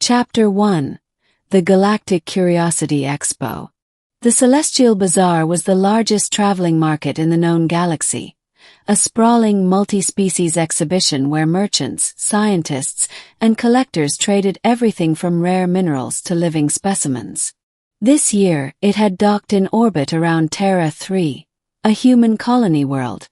Chapter 1. The Galactic Curiosity Expo. The Celestial Bazaar was the largest traveling market in the known galaxy, a sprawling multi-species exhibition where merchants, scientists, and collectors traded everything from rare minerals to living specimens. This year, it had docked in orbit around Terra 3, a human colony world,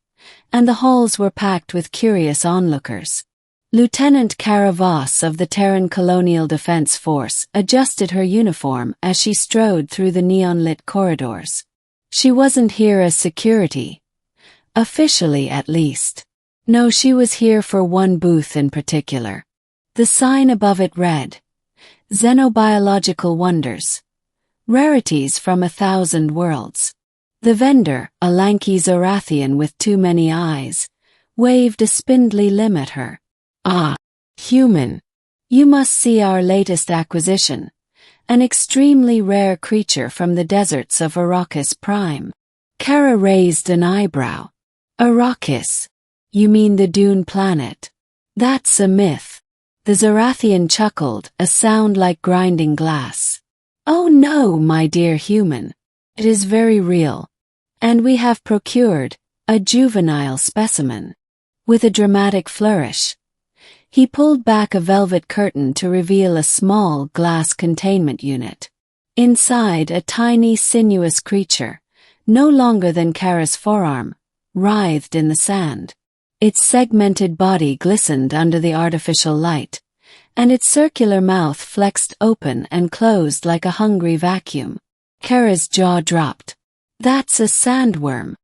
and the halls were packed with curious onlookers. Lieutenant Kara Voss of the Terran Colonial Defense Force adjusted her uniform as she strode through the neon-lit corridors. She wasn't here as security. Officially, at least. No, she was here for one booth in particular. The sign above it read, Xenobiological Wonders. Rarities from 1,000 worlds. The vendor, a lanky Zorathian with too many eyes, waved a spindly limb at her. Ah, human. You must see our latest acquisition, an extremely rare creature from the deserts of Arrakis Prime. Kara raised an eyebrow. Arrakis? You mean the Dune planet? That's a myth. The Zorathian chuckled, a sound like grinding glass. Oh no, my dear human. It is very real. And we have procured a juvenile specimen. With a dramatic flourish, he pulled back a velvet curtain to reveal a small glass containment unit. Inside, a tiny sinuous creature, no longer than Kara's forearm, writhed in the sand. Its segmented body glistened under the artificial light, and its circular mouth flexed open and closed like a hungry vacuum. Kara's jaw dropped. That's a sandworm.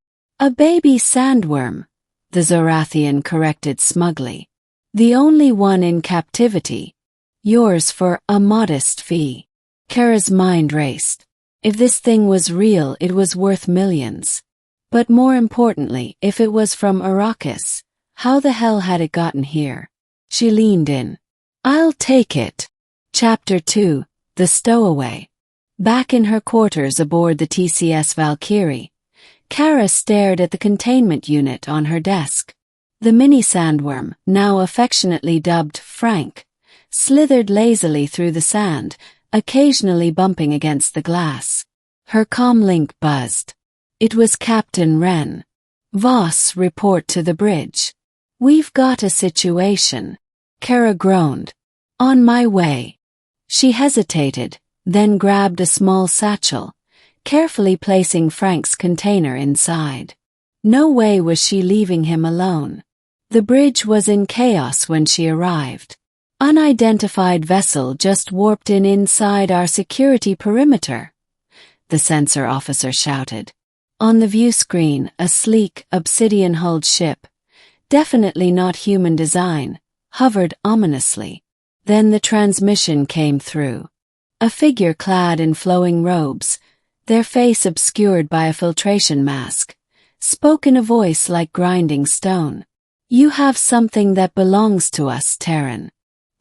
A baby sandworm, the Zorathian corrected smugly. The only one in captivity. Yours for a modest fee. Kara's mind raced. If this thing was real, it was worth millions. But more importantly, if it was from Arrakis, how the hell had it gotten here? She leaned in. I'll take it. Chapter 2. The Stowaway. Back in her quarters aboard the TCS Valkyrie, Kara stared at the containment unit on her desk. The Mini Sandworm, now affectionately dubbed Frank, slithered lazily through the sand, occasionally bumping against the glass. Her comlink buzzed. It was Captain Wren. Voss, report to the bridge. We've got a situation. Kara groaned. On my way. She hesitated, then grabbed a small satchel, carefully placing Frank's container inside. No way was she leaving him alone. The bridge was in chaos when she arrived. Unidentified vessel just warped in inside our security perimeter, the sensor officer shouted. On the view screen, a sleek, obsidian-hulled ship, definitely not human design, hovered ominously. Then the transmission came through. A figure clad in flowing robes, their face obscured by a filtration mask, spoke in a voice like grinding stone. You have something that belongs to us, Terran.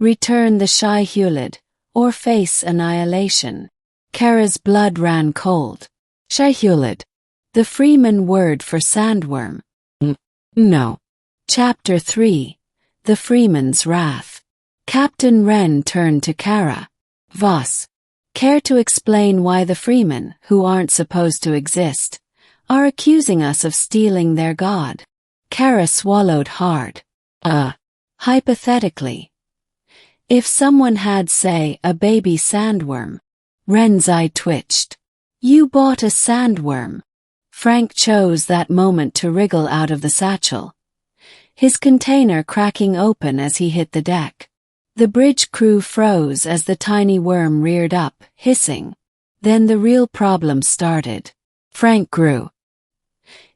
Return the Shai Hulud, or face annihilation. Kara's blood ran cold. Shai Hulud. The Fremen word for sandworm. No. Chapter 3. The Fremen's Wrath. Captain Wren turned to Kara. Voss. Care to explain why the Fremen, who aren't supposed to exist, are accusing us of stealing their god? Kara swallowed hard. Hypothetically. If someone had, say, a baby sandworm. Wren's eye twitched. You bought a sandworm. Frank chose that moment to wriggle out of the satchel, his container cracking open as he hit the deck. The bridge crew froze as the tiny worm reared up, hissing. Then the real problem started. Frank grew.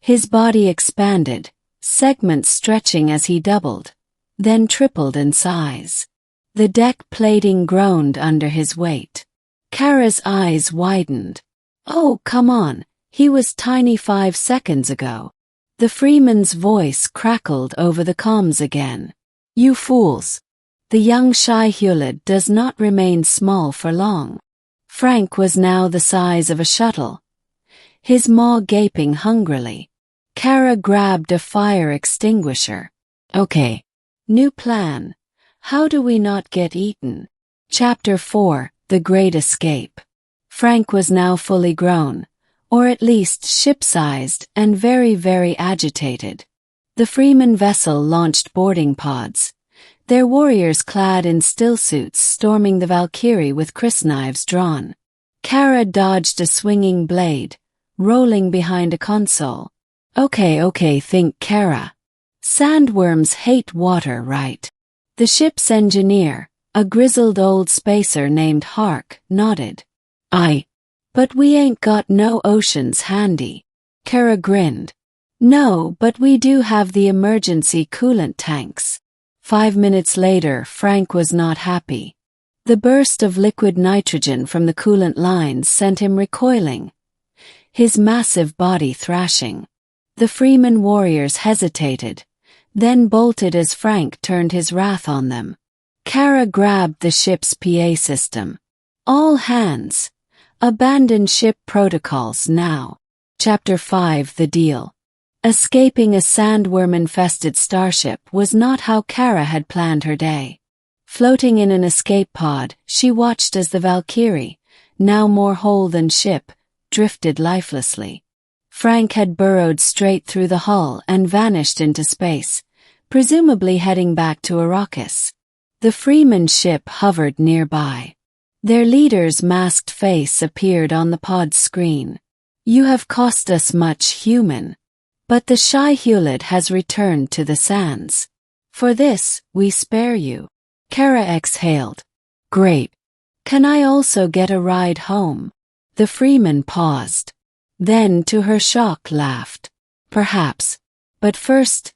His body expanded, segments stretching as he doubled, then tripled in size. The deck plating groaned under his weight. Kara's eyes widened. Oh, come on, he was tiny 5 seconds ago. The Freeman's voice crackled over the comms again. You fools. The young Shai Hulud does not remain small for long. Frank was now the size of a shuttle, his maw gaping hungrily. Kara grabbed a fire extinguisher. Okay. New plan. How do we not get eaten? Chapter 4: The Great Escape. Frank was now fully grown, or at least ship-sized, and very, very agitated. The Fremen vessel launched boarding pods, their warriors clad in stillsuits storming the Valkyrie with crysknives drawn. Kara dodged a swinging blade, rolling behind a console. Okay, think Kara. Sandworms hate water, right? The ship's engineer, a grizzled old spacer named Hark, nodded. Aye. But we ain't got no oceans handy. Kara grinned. No, but we do have the emergency coolant tanks. 5 minutes later, Frank was not happy. The burst of liquid nitrogen from the coolant lines sent him recoiling, his massive body thrashing. The Fremen warriors hesitated, then bolted as Frank turned his wrath on them. Kara grabbed the ship's PA system. All hands, abandon ship protocols now. Chapter 5: The Deal. Escaping a sandworm-infested starship was not how Kara had planned her day. Floating in an escape pod, she watched as the Valkyrie, now more whole than ship, drifted lifelessly. Frank had burrowed straight through the hull and vanished into space, presumably heading back to Arrakis. The Fremen ship hovered nearby. Their leader's masked face appeared on the pod's screen. You have cost us much, human. But the Shai Hulud has returned to the sands. For this, we spare you. Kara exhaled. Great. Can I also get a ride home? The Freeman paused. Then, to her shock, laughed. Perhaps. But first,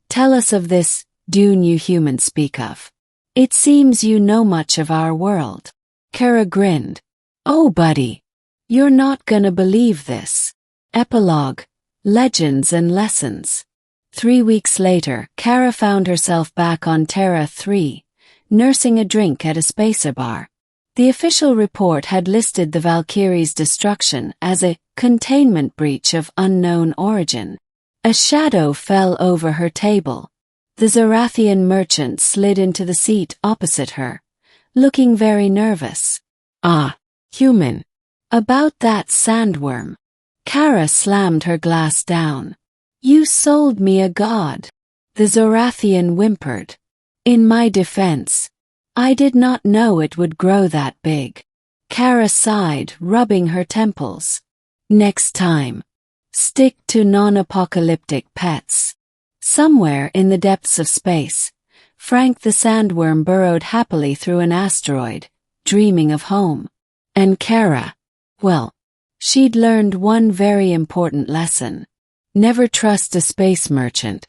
tell us of this Dune you humans speak of. It seems you know much of our world. Kara grinned. Oh, buddy. You're not gonna believe this. Epilogue. Legends and Lessons. 3 weeks later, Kara found herself back on Terra 3, nursing a drink at a spacer bar. The official report had listed the Valkyrie's destruction as a containment breach of unknown origin. A shadow fell over her table. The Zarathian merchant slid into the seat opposite her, looking very nervous. Ah, human. About that sandworm. Kara slammed her glass down. You sold me a god. The Zarathian whimpered. In my defense, I did not know it would grow that big. Kara sighed, rubbing her temples. Next time, stick to non-apocalyptic pets. Somewhere in the depths of space, Frank the sandworm burrowed happily through an asteroid, dreaming of home. And Kara, well, she'd learned one very important lesson. Never trust a space merchant.